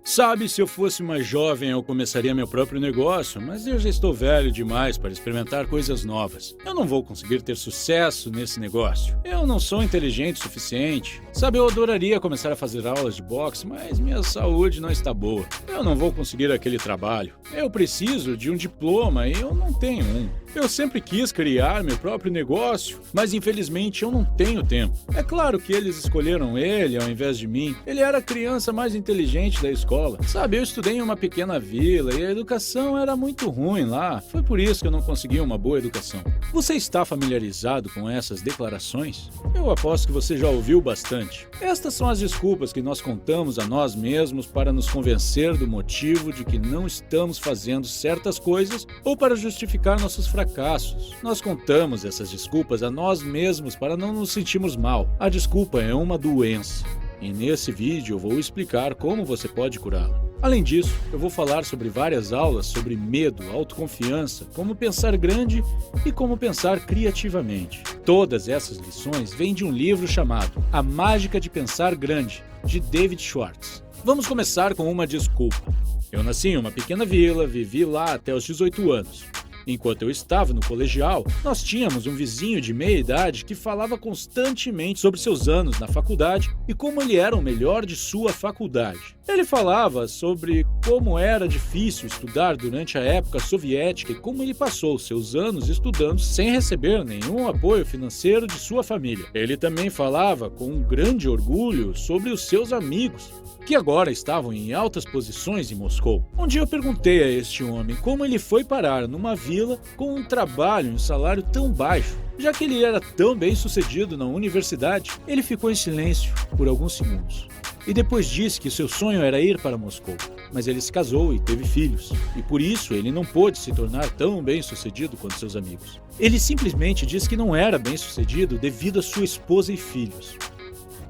Sabe, se eu fosse mais jovem, eu começaria meu próprio negócio, mas eu já estou velho demais para experimentar coisas novas. Eu não vou conseguir ter sucesso nesse negócio. Eu não sou inteligente o suficiente. Sabe, eu adoraria começar a fazer aulas de boxe, mas minha saúde não está boa. Eu não vou conseguir aquele trabalho. Eu preciso de um diploma e eu não tenho um. Eu sempre quis criar meu próprio negócio, mas infelizmente eu não tenho tempo. É claro que eles escolheram ele ao invés de mim. Ele era a criança mais inteligente da escola. Sabe, eu estudei em uma pequena vila e a educação era muito ruim lá. Foi por isso que eu não consegui uma boa educação. Você está familiarizado com essas declarações? Eu aposto que você já ouviu bastante. Estas são as desculpas que nós contamos a nós mesmos para nos convencer do motivo de que não estamos fazendo certas coisas ou para justificar nossos fracassos. Nós contamos essas desculpas a nós mesmos para não nos sentirmos mal. A desculpa é uma doença. E nesse vídeo eu vou explicar como você pode curá-la. Além disso, eu vou falar sobre várias aulas sobre medo, autoconfiança, como pensar grande e como pensar criativamente. Todas essas lições vêm de um livro chamado A Mágica de Pensar Grande, de David Schwartz. Vamos começar com uma desculpa. Eu nasci em uma pequena vila, vivi lá até os 18 anos. Enquanto eu estava no colegial, nós tínhamos um vizinho de meia idade que falava constantemente sobre seus anos na faculdade e como ele era o melhor de sua faculdade. Ele falava sobre como era difícil estudar durante a época soviética e como ele passou seus anos estudando sem receber nenhum apoio financeiro de sua família. Ele também falava com um grande orgulho sobre os seus amigos, que agora estavam em altas posições em Moscou. Um dia eu perguntei a este homem como ele foi parar numa vila com um trabalho e um salário tão baixo. Já que ele era tão bem sucedido na universidade, ele ficou em silêncio por alguns segundos. E depois disse que seu sonho era ir para Moscou, mas ele se casou e teve filhos, e por isso ele não pôde se tornar tão bem sucedido quanto seus amigos. Ele simplesmente disse que não era bem sucedido devido a sua esposa e filhos.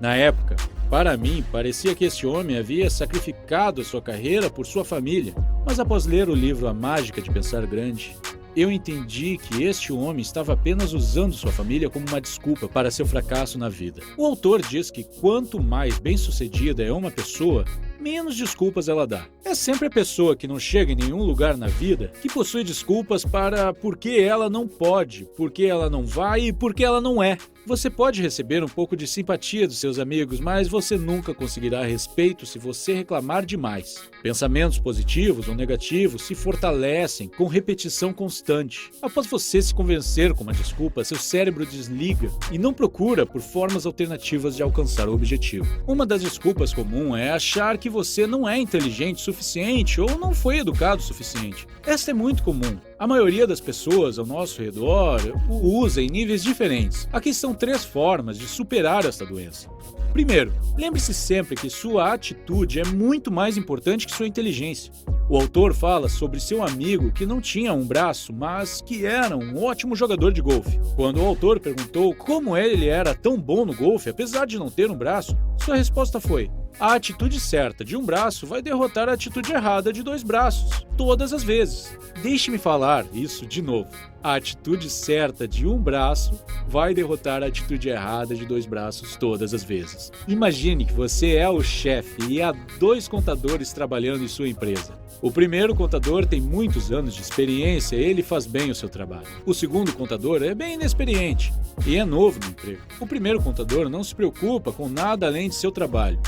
Na época, para mim, parecia que este homem havia sacrificado a sua carreira por sua família, mas após ler o livro A Mágica de Pensar Grande, eu entendi que este homem estava apenas usando sua família como uma desculpa para seu fracasso na vida. O autor diz que quanto mais bem-sucedida é uma pessoa, menos desculpas ela dá. É sempre a pessoa que não chega em nenhum lugar na vida que possui desculpas para por que ela não pode, por que ela não vai e por que ela não é. Você pode receber um pouco de simpatia dos seus amigos, mas você nunca conseguirá respeito se você reclamar demais. Pensamentos positivos ou negativos se fortalecem com repetição constante. Após você se convencer com uma desculpa, seu cérebro desliga e não procura por formas alternativas de alcançar o objetivo. Uma das desculpas comuns é achar que você não é inteligente o suficiente ou não foi educado o suficiente. Esta é muito comum. A maioria das pessoas ao nosso redor o usa em níveis diferentes. Aqui são 3 formas de superar esta doença. Primeiro, lembre-se sempre que sua atitude é muito mais importante que sua inteligência. O autor fala sobre seu amigo que não tinha um braço, mas que era um ótimo jogador de golfe. Quando o autor perguntou como ele era tão bom no golfe, apesar de não ter um braço, sua resposta foi: a atitude certa de um braço vai derrotar a atitude errada de 2 braços, todas as vezes. Deixe-me falar isso de novo. A atitude certa de um braço vai derrotar a atitude errada de 2 braços todas as vezes. Imagine que você é o chefe e há 2 contadores trabalhando em sua empresa. O primeiro contador tem muitos anos de experiência e ele faz bem o seu trabalho. O segundo contador é bem inexperiente e é novo no emprego. O primeiro contador não se preocupa com nada além de seu trabalho.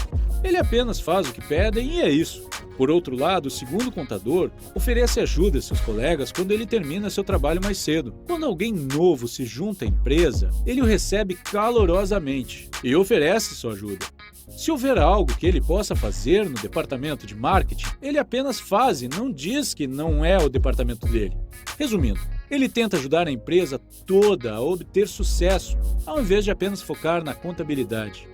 Ele apenas faz o que pedem e é isso. Por outro lado, o segundo contador oferece ajuda a seus colegas quando ele termina seu trabalho mais cedo. Quando alguém novo se junta à empresa, ele o recebe calorosamente e oferece sua ajuda. Se houver algo que ele possa fazer no departamento de marketing, ele apenas faz e não diz que não é o departamento dele. Resumindo, ele tenta ajudar a empresa toda a obter sucesso, ao invés de apenas focar na contabilidade.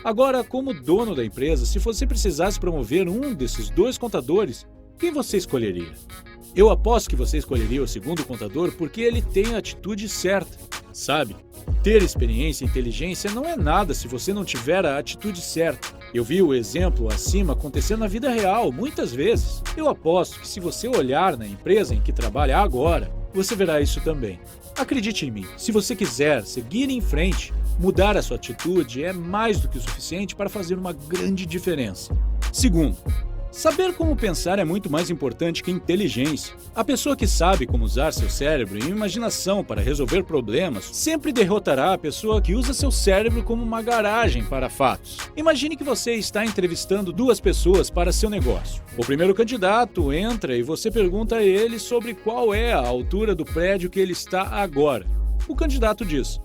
Agora, como dono da empresa, se você precisasse promover um desses 2 contadores, quem você escolheria? Eu aposto que você escolheria o segundo contador porque ele tem a atitude certa. Sabe, ter experiência e inteligência não é nada se você não tiver a atitude certa. Eu vi o exemplo acima acontecendo na vida real, muitas vezes. Eu aposto que se você olhar na empresa em que trabalha agora, você verá isso também. Acredite em mim, se você quiser seguir em frente, mudar a sua atitude é mais do que o suficiente para fazer uma grande diferença. Segundo, saber como pensar é muito mais importante que inteligência. A pessoa que sabe como usar seu cérebro e imaginação para resolver problemas sempre derrotará a pessoa que usa seu cérebro como uma garagem para fatos. Imagine que você está entrevistando duas pessoas para seu negócio. O primeiro candidato entra e você pergunta a ele sobre qual é a altura do prédio que ele está agora. O candidato diz: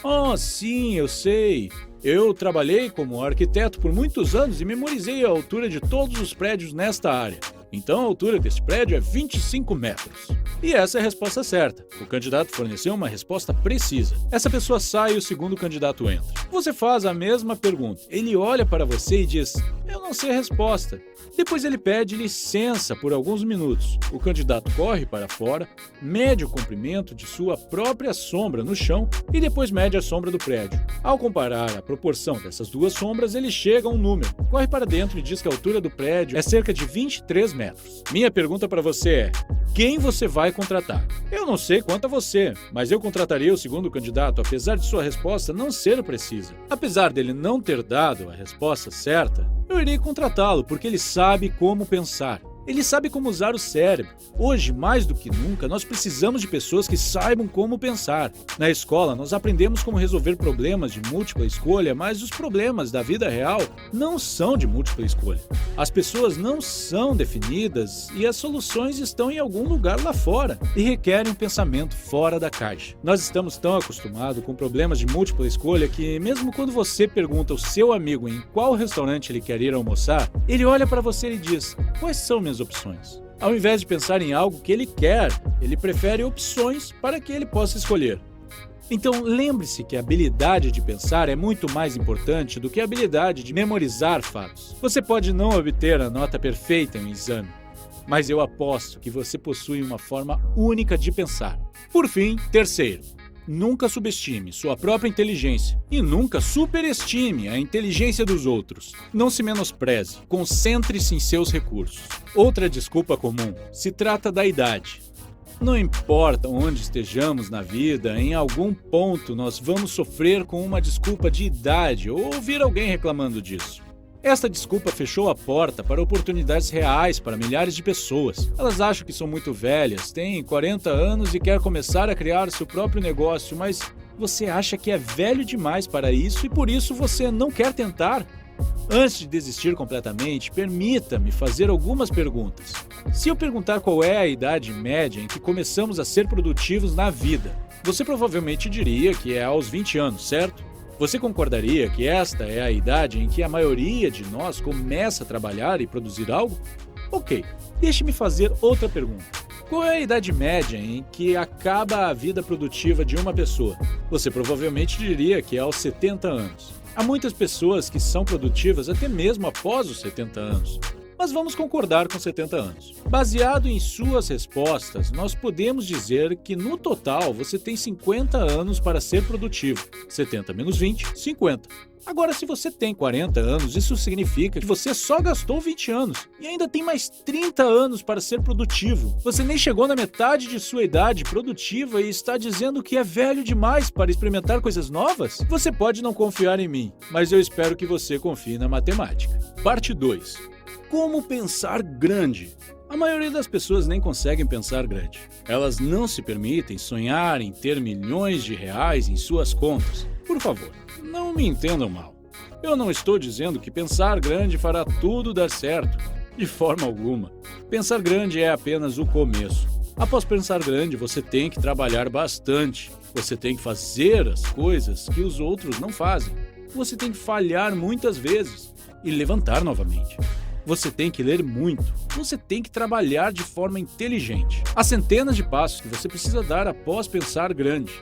"Oh, sim, eu sei. Eu trabalhei como arquiteto por muitos anos e memorizei a altura de todos os prédios nesta área. Então a altura deste prédio é 25 metros. E essa é a resposta certa. O candidato forneceu uma resposta precisa. Essa pessoa sai e o segundo candidato entra. Você faz a mesma pergunta. Ele olha para você e diz: "Eu não sei a resposta." Depois ele pede licença por alguns minutos. O candidato corre para fora, mede o comprimento de sua própria sombra no chão e depois mede a sombra do prédio. Ao comparar a proporção dessas duas sombras, ele chega a um número. Corre para dentro e diz que a altura do prédio é cerca de 23 metros. Minha pergunta para você é: quem você vai contratar? Eu não sei quanto a você, mas eu contrataria o segundo candidato, apesar de sua resposta não ser precisa. Apesar dele não ter dado a resposta certa, eu irei contratá-lo porque ele sabe como pensar. Ele sabe como usar o cérebro. Hoje, mais do que nunca, nós precisamos de pessoas que saibam como pensar. Na escola, nós aprendemos como resolver problemas de múltipla escolha, mas os problemas da vida real não são de múltipla escolha. As pessoas não são definidas e as soluções estão em algum lugar lá fora e requerem um pensamento fora da caixa. Nós estamos tão acostumados com problemas de múltipla escolha que, mesmo quando você pergunta ao seu amigo em qual restaurante ele quer ir almoçar, ele olha para você e diz: "Quais são minhas opções?" Ao invés de pensar em algo que ele quer, ele prefere opções para que ele possa escolher. Então lembre-se que a habilidade de pensar é muito mais importante do que a habilidade de memorizar fatos. Você pode não obter a nota perfeita em um exame, mas eu aposto que você possui uma forma única de pensar. Por fim, terceiro, nunca subestime sua própria inteligência e nunca superestime a inteligência dos outros. Não se menospreze, concentre-se em seus recursos. Outra desculpa comum se trata da idade. Não importa onde estejamos na vida, em algum ponto nós vamos sofrer com uma desculpa de idade ou ouvir alguém reclamando disso. Esta desculpa fechou a porta para oportunidades reais para milhares de pessoas. Elas acham que são muito velhas, têm 40 anos e querem começar a criar seu próprio negócio, mas você acha que é velho demais para isso e por isso você não quer tentar? Antes de desistir completamente, permita-me fazer algumas perguntas. Se eu perguntar qual é a idade média em que começamos a ser produtivos na vida, você provavelmente diria que é aos 20 anos, certo? Você concordaria que esta é a idade em que a maioria de nós começa a trabalhar e produzir algo? Ok, deixe-me fazer outra pergunta. Qual é a idade média em que acaba a vida produtiva de uma pessoa? Você provavelmente diria que é aos 70 anos. Há muitas pessoas que são produtivas até mesmo após os 70 anos. Mas vamos concordar com 70 anos. Baseado em suas respostas, nós podemos dizer que no total você tem 50 anos para ser produtivo. 70 menos 20, 50. Agora, se você tem 40 anos, isso significa que você só gastou 20 anos e ainda tem mais 30 anos para ser produtivo. Você nem chegou na metade de sua idade produtiva e está dizendo que é velho demais para experimentar coisas novas? Você pode não confiar em mim, mas eu espero que você confie na matemática. Parte 2. Como pensar grande? A maioria das pessoas nem conseguem pensar grande. Elas não se permitem sonhar em ter milhões de reais em suas contas. Por favor, não me entendam mal. Eu não estou dizendo que pensar grande fará tudo dar certo. De forma alguma. Pensar grande é apenas o começo. Após pensar grande, você tem que trabalhar bastante. Você tem que fazer as coisas que os outros não fazem. Você tem que falhar muitas vezes e levantar novamente. Você tem que ler muito. Você tem que trabalhar de forma inteligente. Há centenas de passos que você precisa dar após pensar grande.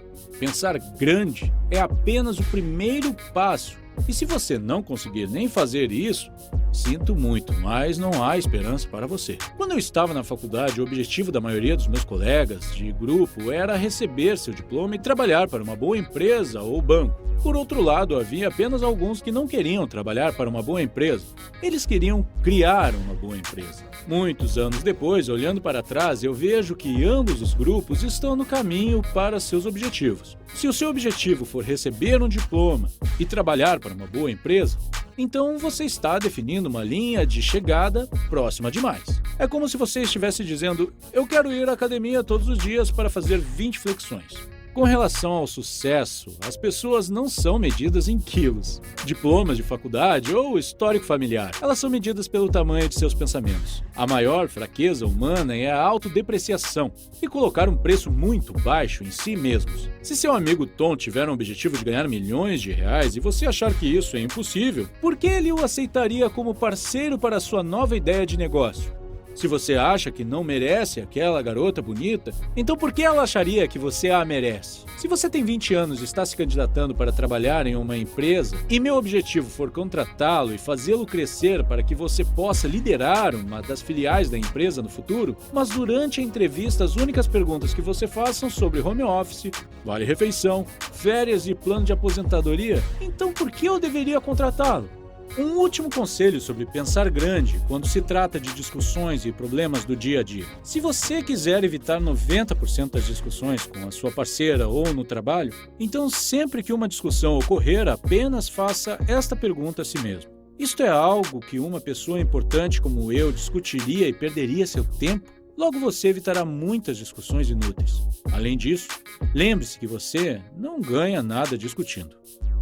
Pensar grande é apenas o primeiro passo E se você não conseguir nem fazer isso, sinto muito, mas não há esperança para você. Quando eu estava na faculdade, o objetivo da maioria dos meus colegas de grupo era receber seu diploma e trabalhar para uma boa empresa ou banco. Por outro lado, havia apenas alguns que não queriam trabalhar para uma boa empresa. Eles queriam criar uma boa empresa. Muitos anos depois, olhando para trás, eu vejo que ambos os grupos estão no caminho para seus objetivos. Se o seu objetivo for receber um diploma e trabalhar para uma boa empresa, então você está definindo uma linha de chegada próxima demais. É como se você estivesse dizendo: eu quero ir à academia todos os dias para fazer 20 flexões. Com relação ao sucesso, as pessoas não são medidas em quilos, diplomas de faculdade ou histórico familiar. Elas são medidas pelo tamanho de seus pensamentos. A maior fraqueza humana é a autodepreciação e colocar um preço muito baixo em si mesmos. Se seu amigo Tom tiver um objetivo de ganhar milhões de reais e você achar que isso é impossível, por que ele o aceitaria como parceiro para sua nova ideia de negócio? Se você acha que não merece aquela garota bonita, então por que ela acharia que você a merece? Se você tem 20 anos e está se candidatando para trabalhar em uma empresa e meu objetivo for contratá-lo e fazê-lo crescer para que você possa liderar uma das filiais da empresa no futuro, mas durante a entrevista as únicas perguntas que você faz são sobre home office, vale-refeição, férias e plano de aposentadoria, então por que eu deveria contratá-lo? Um último conselho sobre pensar grande quando se trata de discussões e problemas do dia a dia. Se você quiser evitar 90% das discussões com a sua parceira ou no trabalho, então sempre que uma discussão ocorrer, apenas faça esta pergunta a si mesmo. Isto é algo que uma pessoa importante como eu discutiria e perderia seu tempo? Logo você evitará muitas discussões inúteis. Além disso, lembre-se que você não ganha nada discutindo.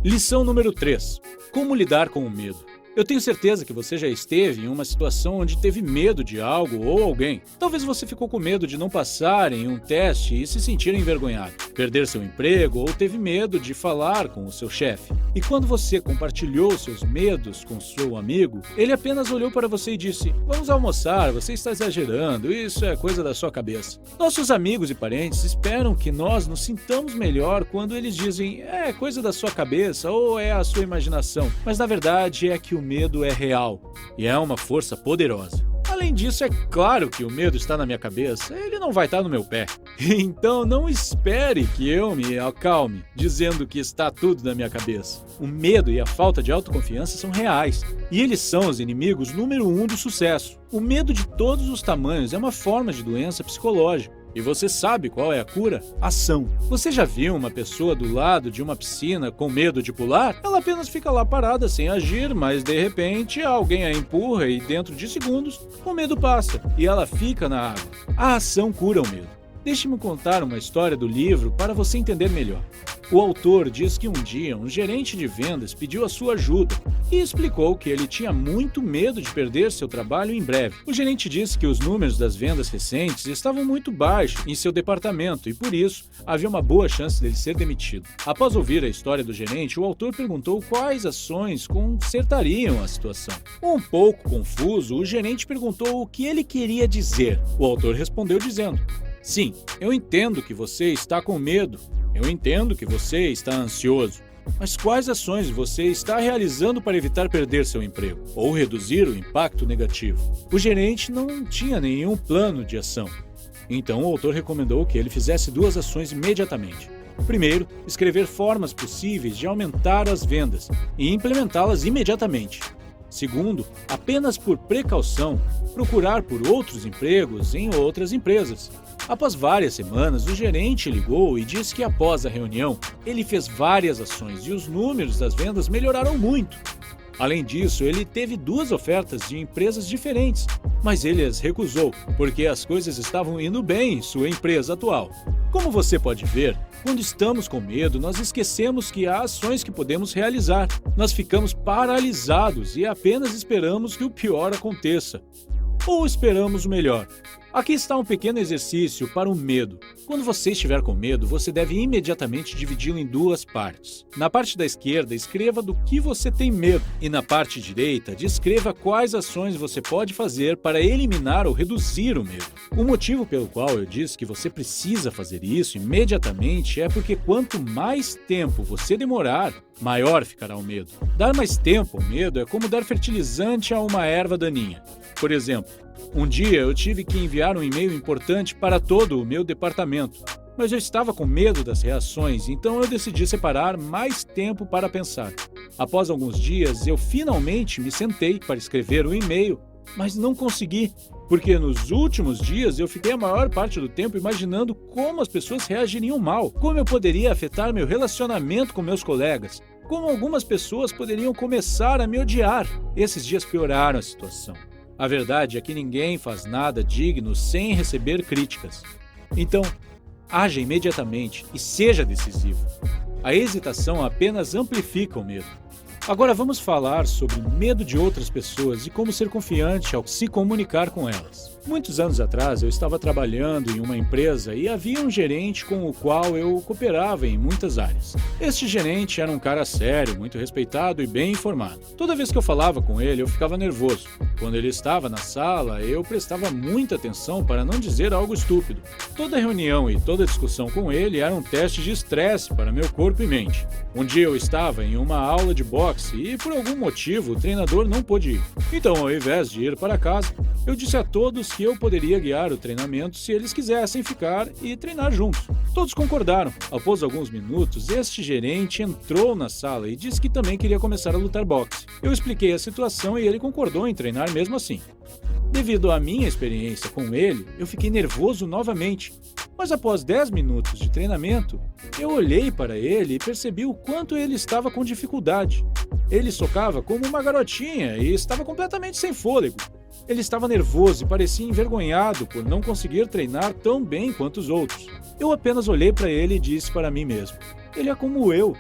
Lição número 3. Como lidar com o medo? Eu tenho certeza que você já esteve em uma situação onde teve medo de algo ou alguém. Talvez você ficou com medo de não passar em um teste e se sentir envergonhado, perder seu emprego ou teve medo de falar com o seu chefe. E quando você compartilhou seus medos com seu amigo, ele apenas olhou para você e disse: vamos almoçar, você está exagerando, isso é coisa da sua cabeça. Nossos amigos e parentes esperam que nós nos sintamos melhor quando eles dizem: é coisa da sua cabeça ou é a sua imaginação. Mas na verdade é que o medo é real e é uma força poderosa. Além disso, é claro que o medo está na minha cabeça, ele não vai estar no meu pé. Então não espere que eu me acalme, dizendo que está tudo na minha cabeça. O medo e a falta de autoconfiança são reais, e eles são os inimigos número 1 do sucesso. O medo de todos os tamanhos é uma forma de doença psicológica. E você sabe qual é a cura? Ação. Você já viu uma pessoa do lado de uma piscina com medo de pular? Ela apenas fica lá parada sem agir, mas de repente alguém a empurra e dentro de segundos o medo passa e ela fica na água. A ação cura o medo. Deixe-me contar uma história do livro para você entender melhor. O autor diz que um dia um gerente de vendas pediu a sua ajuda e explicou que ele tinha muito medo de perder seu trabalho em breve. O gerente disse que os números das vendas recentes estavam muito baixos em seu departamento e, por isso, havia uma boa chance dele ser demitido. Após ouvir a história do gerente, o autor perguntou quais ações consertariam a situação. Um pouco confuso, o gerente perguntou o que ele queria dizer. O autor respondeu dizendo: sim, eu entendo que você está com medo. Eu entendo que você está ansioso. Mas quais ações você está realizando para evitar perder seu emprego ou reduzir o impacto negativo? O gerente não tinha nenhum plano de ação. Então o autor recomendou que ele fizesse 2 ações imediatamente. Primeiro, escrever formas possíveis de aumentar as vendas e implementá-las imediatamente. Segundo, apenas por precaução, procurar por outros empregos em outras empresas. Após várias semanas, o gerente ligou e disse que após a reunião, ele fez várias ações e os números das vendas melhoraram muito. Além disso, ele teve 2 ofertas de empresas diferentes, mas ele as recusou, porque as coisas estavam indo bem em sua empresa atual. Como você pode ver, quando estamos com medo, nós esquecemos que há ações que podemos realizar. Nós ficamos paralisados e apenas esperamos que o pior aconteça. ou esperamos o melhor? Aqui está um pequeno exercício para o medo. Quando você estiver com medo, você deve imediatamente dividi-lo em duas partes. Na parte da esquerda, escreva do que você tem medo. E na parte direita, descreva quais ações você pode fazer para eliminar ou reduzir o medo. O motivo pelo qual eu disse que você precisa fazer isso imediatamente é porque quanto mais tempo você demorar, maior ficará o medo. Dar mais tempo ao medo é como dar fertilizante a uma erva daninha. Por exemplo, um dia eu tive que enviar um e-mail importante para todo o meu departamento, mas eu estava com medo das reações, então eu decidi separar mais tempo para pensar. Após alguns dias, eu finalmente me sentei para escrever o e-mail, mas não consegui, porque nos últimos dias eu fiquei a maior parte do tempo imaginando como as pessoas reagiriam mal, como eu poderia afetar meu relacionamento com meus colegas, como algumas pessoas poderiam começar a me odiar. Esses dias pioraram a situação. A verdade é que ninguém faz nada digno sem receber críticas. Então, haja imediatamente e seja decisivo. A hesitação apenas amplifica o medo. Agora vamos falar sobre medo de outras pessoas e como ser confiante ao se comunicar com elas. Muitos anos atrás, eu estava trabalhando em uma empresa e havia um gerente com o qual eu cooperava em muitas áreas. Este gerente era um cara sério, muito respeitado e bem informado. Toda vez que eu falava com ele, eu ficava nervoso. Quando ele estava na sala, eu prestava muita atenção para não dizer algo estúpido. Toda reunião e toda discussão com ele era um teste de estresse para meu corpo e mente. Um dia eu estava em uma aula de boxe e, por algum motivo, o treinador não pôde ir. Então, ao invés de ir para casa, eu disse a todos que eu poderia guiar o treinamento se eles quisessem ficar e treinar juntos. Todos concordaram. Após alguns minutos, este gerente entrou na sala e disse que também queria começar a lutar boxe. Eu expliquei a situação e ele concordou em treinar mesmo assim. Devido à minha experiência com ele, eu fiquei nervoso novamente. Mas após 10 minutos de treinamento, eu olhei para ele e percebi o quanto ele estava com dificuldade. Ele socava como uma garotinha e estava completamente sem fôlego. Ele estava nervoso e parecia envergonhado por não conseguir treinar tão bem quanto os outros. Eu apenas olhei para ele e disse para mim mesmo: ele é como eu.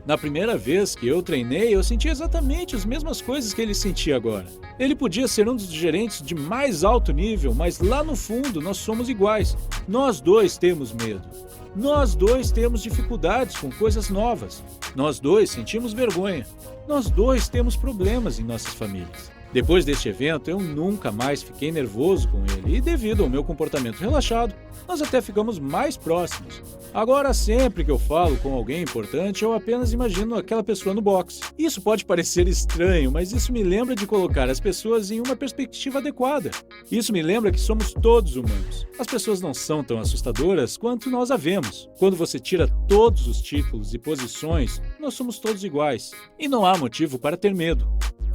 Na primeira vez que eu treinei, eu senti exatamente as mesmas coisas que ele sentia agora. Ele podia ser um dos gerentes de mais alto nível, mas lá no fundo nós somos iguais. Nós dois temos medo. Nós dois temos dificuldades com coisas novas. Nós dois sentimos vergonha. Nós dois temos problemas em nossas famílias. Depois deste evento, eu nunca mais fiquei nervoso com ele e, devido ao meu comportamento relaxado, nós até ficamos mais próximos. Agora, sempre que eu falo com alguém importante, eu apenas imagino aquela pessoa no boxe. Isso pode parecer estranho, mas isso me lembra de colocar as pessoas em uma perspectiva adequada. Isso me lembra que somos todos humanos. As pessoas não são tão assustadoras quanto nós a vemos. Quando você tira todos os títulos e posições, nós somos todos iguais. E não há motivo para ter medo.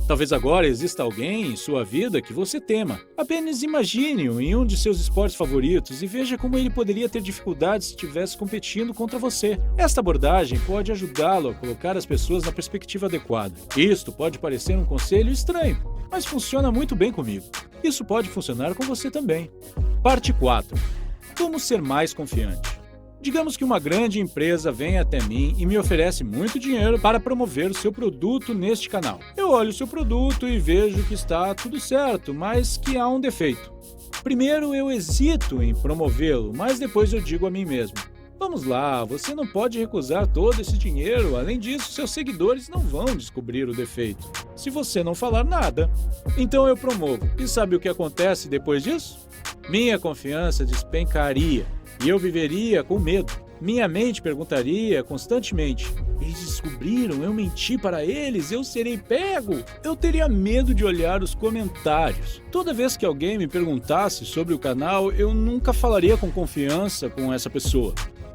Talvez agora exista alguém em sua vida que você tema. Apenas imagine-o em um de seus esportes favoritos e veja como ele poderia ter dificuldades se estivesse competindo contra você. Esta abordagem pode ajudá-lo a colocar as pessoas na perspectiva adequada. Isto pode parecer um conselho estranho, mas funciona muito bem comigo. Isso pode funcionar com você também. Parte 4. Como ser mais confiante? Digamos que uma grande empresa vem até mim e me oferece muito dinheiro para promover o seu produto neste canal. Eu olho o seu produto e vejo que está tudo certo, mas que há um defeito. Primeiro eu hesito em promovê-lo, mas depois eu digo a mim mesmo: vamos lá, você não pode recusar todo esse dinheiro, além disso, seus seguidores não vão descobrir o defeito, se você não falar nada. Então eu promovo. E sabe o que acontece depois disso? Minha confiança despencaria. E eu viveria com medo. Minha mente perguntaria constantemente: eles descobriram, eu menti para eles, eu serei pego? Eu teria medo de olhar os comentários. Toda vez que alguém me perguntasse sobre o canal, eu nunca falaria com confiança com essa pessoa.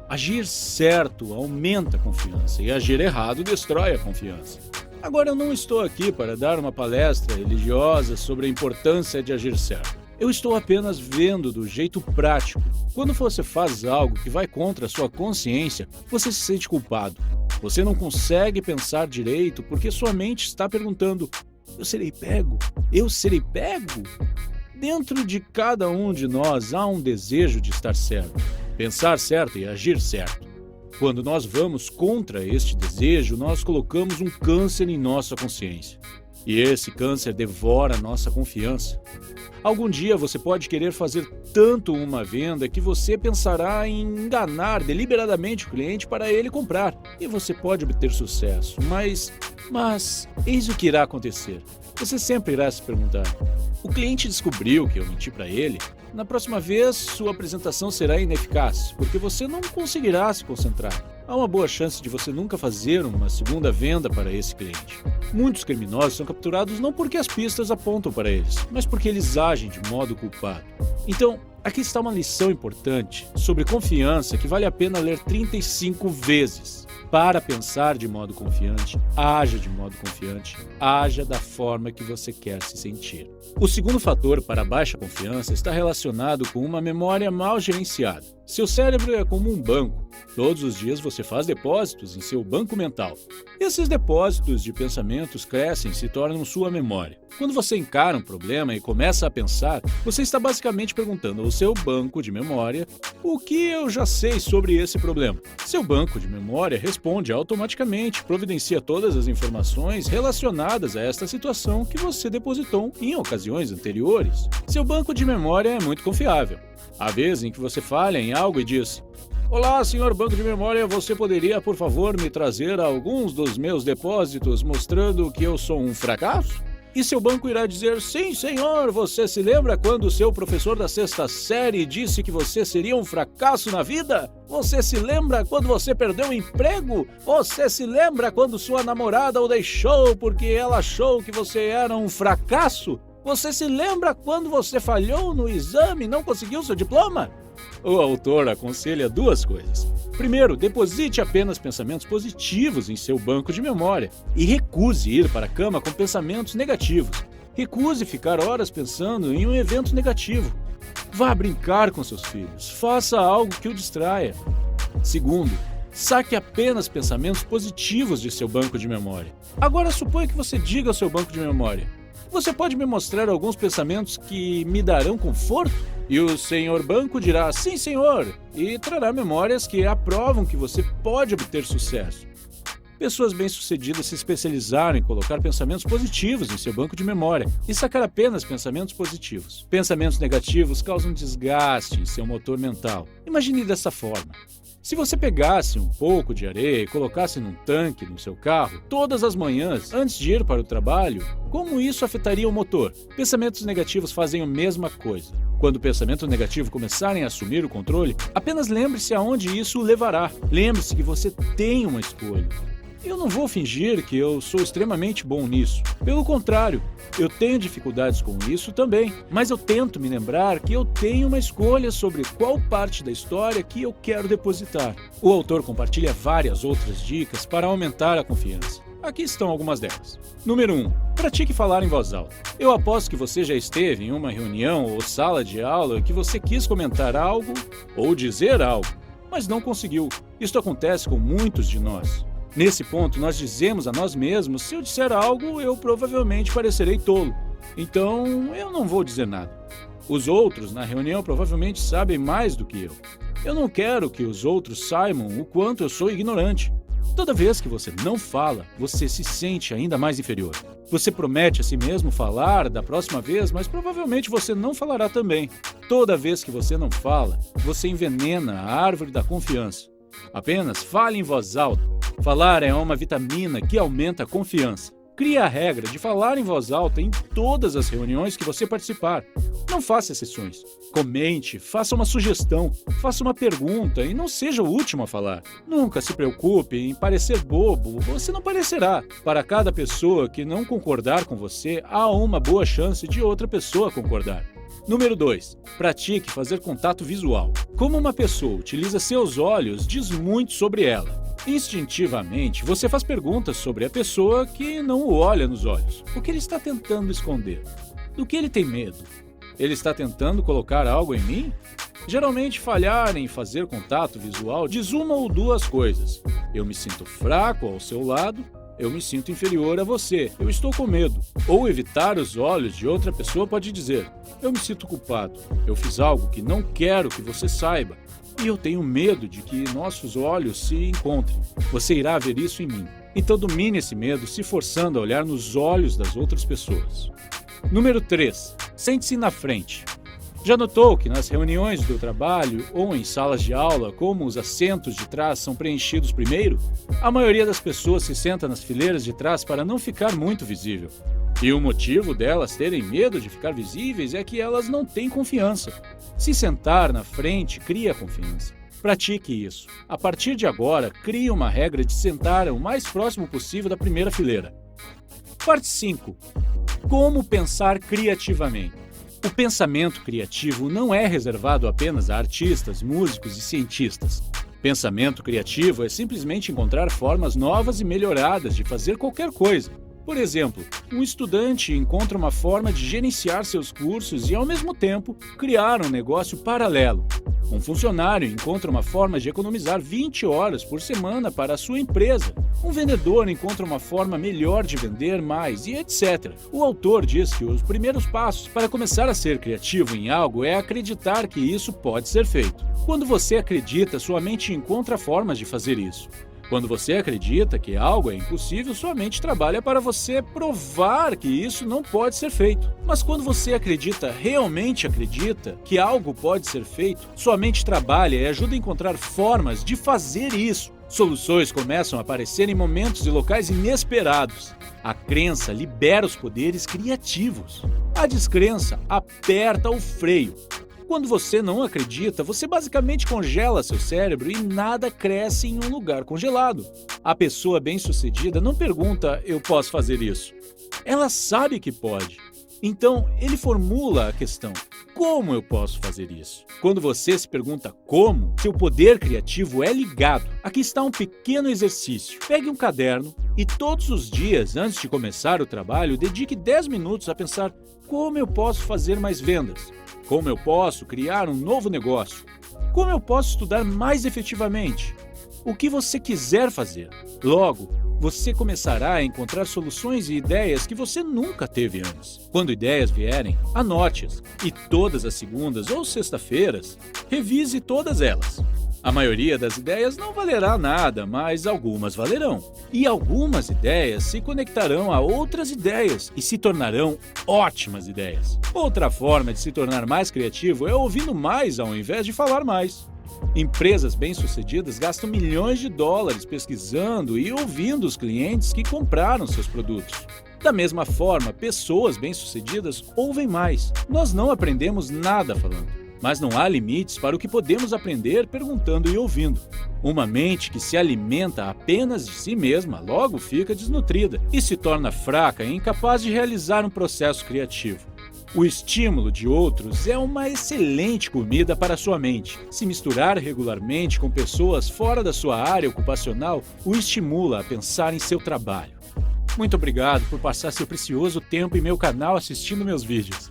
Agir certo aumenta a confiança e agir errado destrói a confiança. Agora, eu não estou aqui para dar uma palestra religiosa sobre a importância de agir certo. Eu estou apenas vendo do jeito prático. Quando você faz algo que vai contra a sua consciência, você se sente culpado. Você não consegue pensar direito porque sua mente está perguntando: eu serei pego? Eu serei pego? Dentro de cada um de nós há um desejo de estar certo, pensar certo e agir certo. Quando nós vamos contra este desejo, nós colocamos um câncer em nossa consciência. E esse câncer devora nossa confiança. Algum dia você pode querer fazer tanto uma venda que você pensará em enganar deliberadamente o cliente para ele comprar. E você pode obter sucesso, mas eis o que irá acontecer. Você sempre irá se perguntar: o cliente descobriu que eu menti para ele? Na próxima vez, sua apresentação será ineficaz, porque você não conseguirá se concentrar. Há uma boa chance de você nunca fazer uma segunda venda para esse cliente. Muitos criminosos são capturados não porque as pistas apontam para eles, mas porque eles agem de modo culpado. Então, aqui está uma lição importante sobre confiança que vale a pena ler 35 vezes. Para pensar de modo confiante, haja de modo confiante, haja da forma que você quer se sentir. O segundo fator para a baixa confiança está relacionado com uma memória mal gerenciada. Seu cérebro é como um banco. Todos os dias você faz depósitos em seu banco mental. Esses depósitos de pensamentos crescem e se tornam sua memória. Quando você encara um problema e começa a pensar, você está basicamente perguntando ao seu banco de memória: o que eu já sei sobre esse problema? Seu banco de memória responde automaticamente, providencia todas as informações relacionadas a esta situação que você depositou em ocasiões anteriores. Seu banco de memória é muito confiável. Há vezes em que você falha em algo e diz: olá, senhor banco de memória, você poderia, por favor, me trazer alguns dos meus depósitos mostrando que eu sou um fracasso? E seu banco irá dizer: sim, senhor, você se lembra quando o seu professor da sexta série disse que você seria um fracasso na vida? Você se lembra quando você perdeu o emprego? Você se lembra quando sua namorada o deixou porque ela achou que você era um fracasso? Você se lembra quando você falhou no exame e não conseguiu seu diploma? O autor aconselha duas coisas. Primeiro, deposite apenas pensamentos positivos em seu banco de memória e recuse ir para a cama com pensamentos negativos. Recuse ficar horas pensando em um evento negativo. Vá brincar com seus filhos. Faça algo que o distraia. Segundo, saque apenas pensamentos positivos de seu banco de memória. Agora suponha que você diga ao seu banco de memória: você pode me mostrar alguns pensamentos que me darão conforto? E o senhor banco dirá: sim, senhor, e trará memórias que aprovam que você pode obter sucesso. Pessoas bem-sucedidas se especializaram em colocar pensamentos positivos em seu banco de memória e sacar apenas pensamentos positivos. Pensamentos negativos causam desgaste em seu motor mental. Imagine dessa forma: se você pegasse um pouco de areia e colocasse num tanque no seu carro todas as manhãs antes de ir para o trabalho, como isso afetaria o motor? Pensamentos negativos fazem a mesma coisa. Quando o pensamento negativo começarem a assumir o controle, apenas lembre-se aonde isso o levará. Lembre-se que você tem uma escolha. Eu não vou fingir que eu sou extremamente bom nisso. Pelo contrário, eu tenho dificuldades com isso também. Mas eu tento me lembrar que eu tenho uma escolha sobre qual parte da história que eu quero depositar. O autor compartilha várias outras dicas para aumentar a confiança. Aqui estão algumas delas. Número 1. Pratique falar em voz alta. Eu aposto que você já esteve em uma reunião ou sala de aula que você quis comentar algo ou dizer algo, mas não conseguiu. Isto acontece com muitos de nós. Nesse ponto, nós dizemos a nós mesmos: se eu disser algo, eu provavelmente parecerei tolo. Então, eu não vou dizer nada. Os outros na reunião provavelmente sabem mais do que eu. Eu não quero que os outros saibam o quanto eu sou ignorante. Toda vez que você não fala, você se sente ainda mais inferior. Você promete a si mesmo falar da próxima vez, mas provavelmente você não falará também. Toda vez que você não fala, você envenena a árvore da confiança. Apenas fale em voz alta. Falar é uma vitamina que aumenta a confiança. Crie a regra de falar em voz alta em todas as reuniões que você participar. Não faça exceções. Comente, faça uma sugestão, faça uma pergunta e não seja o último a falar. Nunca se preocupe em parecer bobo, você não parecerá. Para cada pessoa que não concordar com você, há uma boa chance de outra pessoa concordar. Número 2. Pratique fazer contato visual. Como uma pessoa utiliza seus olhos diz muito sobre ela. Instintivamente, você faz perguntas sobre a pessoa que não o olha nos olhos. O que ele está tentando esconder? Do que ele tem medo? Ele está tentando colocar algo em mim? Geralmente, falhar em fazer contato visual diz uma ou duas coisas. Eu me sinto fraco ao seu lado. Eu me sinto inferior a você. Eu estou com medo. Ou evitar os olhos de outra pessoa pode dizer: eu me sinto culpado. Eu fiz algo que não quero que você saiba. E eu tenho medo de que nossos olhos se encontrem. Você irá ver isso em mim. Então domine esse medo se forçando a olhar nos olhos das outras pessoas. Número 3. Sente-se na frente. Já notou que nas reuniões do trabalho ou em salas de aula, como os assentos de trás são preenchidos primeiro? A maioria das pessoas se senta nas fileiras de trás para não ficar muito visível. E o motivo delas terem medo de ficar visíveis é que elas não têm confiança. Se sentar na frente cria confiança. Pratique isso. A partir de agora, crie uma regra de sentar o mais próximo possível da primeira fileira. Parte 5. Como pensar criativamente. O pensamento criativo não é reservado apenas a artistas, músicos e cientistas. Pensamento criativo é simplesmente encontrar formas novas e melhoradas de fazer qualquer coisa. Por exemplo, um estudante encontra uma forma de gerenciar seus cursos e, ao mesmo tempo, criar um negócio paralelo. Um funcionário encontra uma forma de economizar 20 horas por semana para a sua empresa. Um vendedor encontra uma forma melhor de vender mais e etc. O autor diz que os primeiros passos para começar a ser criativo em algo é acreditar que isso pode ser feito. Quando você acredita, sua mente encontra formas de fazer isso. Quando você acredita que algo é impossível, sua mente trabalha para você provar que isso não pode ser feito. Mas quando você realmente acredita que algo pode ser feito, sua mente trabalha e ajuda a encontrar formas de fazer isso. Soluções começam a aparecer em momentos e locais inesperados. A crença libera os poderes criativos. A descrença aperta o freio. Quando você não acredita, você basicamente congela seu cérebro e nada cresce em um lugar congelado. A pessoa bem-sucedida não pergunta, eu posso fazer isso? Ela sabe que pode. Então, ele formula a questão, como eu posso fazer isso? Quando você se pergunta como, seu poder criativo é ligado. Aqui está um pequeno exercício. Pegue um caderno e todos os dias, antes de começar o trabalho, dedique 10 minutos a pensar como eu posso fazer mais vendas. Como eu posso criar um novo negócio? Como eu posso estudar mais efetivamente? O que você quiser fazer. Logo, você começará a encontrar soluções e ideias que você nunca teve antes. Quando ideias vierem, anote-as e todas as segundas ou sexta-feiras, revise todas elas. A maioria das ideias não valerá nada, mas algumas valerão. E algumas ideias se conectarão a outras ideias e se tornarão ótimas ideias. Outra forma de se tornar mais criativo é ouvindo mais ao invés de falar mais. Empresas bem-sucedidas gastam milhões de dólares pesquisando e ouvindo os clientes que compraram seus produtos. Da mesma forma, pessoas bem-sucedidas ouvem mais. Nós não aprendemos nada falando. Mas não há limites para o que podemos aprender perguntando e ouvindo. Uma mente que se alimenta apenas de si mesma logo fica desnutrida e se torna fraca e incapaz de realizar um processo criativo. O estímulo de outros é uma excelente comida para sua mente. Se misturar regularmente com pessoas fora da sua área ocupacional, o estimula a pensar em seu trabalho. Muito obrigado por passar seu precioso tempo em meu canal assistindo meus vídeos.